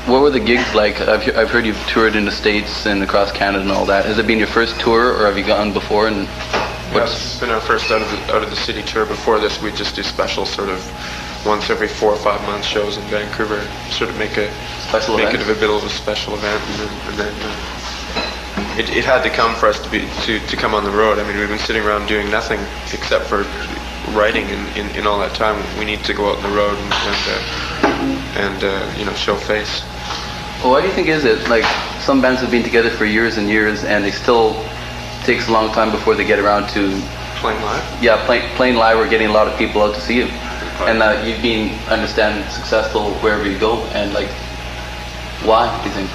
what were the gigs like? I've heard you've toured in the States and across Canada and all that. Has it been your first tour, or have you gone before? And yes, it's been our first out of the city tour. Before this, we just do special sort of once every 4 or 5 months shows in Vancouver. Sort of make it a bit of a special event, and then it had to come for us to come on the road. I mean, we've been sitting around doing nothing except for writing in all that time. We need to go out on the road and show face. Well, why do you think is it? Like, some bands have been together for years and years, and they still takes a long time before they get around to playing live. Yeah, playing live or getting a lot of people out to see you. And you've been, I understand, successful wherever you go. And like, why do you think?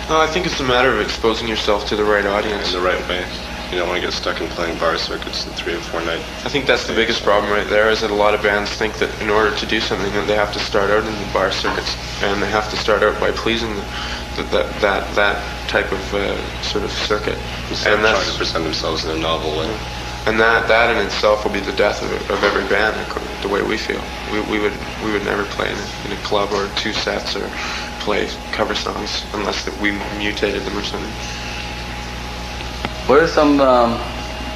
I think it's a matter of exposing yourself to the right audience in the right way. You don't want to get stuck in playing bar circuits in 3 or 4 nights. I think that's the biggest problem right there, is that a lot of bands think that in order to do something that they have to start out in the bar circuits, and they have to start out by pleasing that type of sort of circuit. And trying to present themselves in a novel way. And that in itself will be the death of every band, the way we feel. We would never play in a club or 2 sets or play cover songs unless that we mutated them or something. What are some,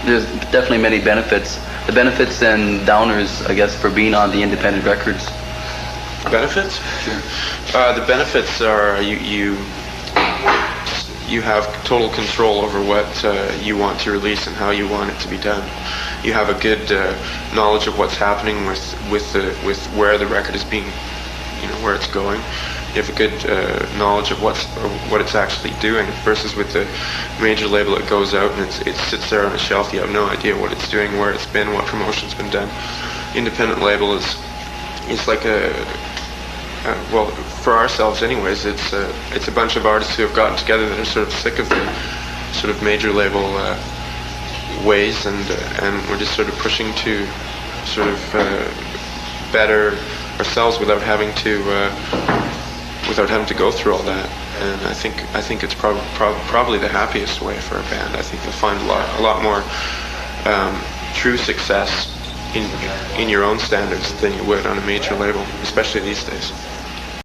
there's definitely many benefits. The benefits and downers, I guess, for being on the independent records. Benefits? Sure. The benefits are you have total control over what you want to release and how you want it to be done. You have a good knowledge of what's happening with where the record is being, where it's going. You have a good knowledge of what it's actually doing, versus with the major label, it goes out and it sits there on a shelf. You have no idea what it's doing, where it's been, what promotion's been done. Independent label is like well, for ourselves anyways, it's a bunch of artists who have gotten together that are sort of sick of the sort of major label ways, and we're just sort of pushing to sort of better ourselves without having to go through all that. And I think it's probably the happiest way for a band. I think you'll find a lot more true success in your own standards than you would on a major label, especially these days.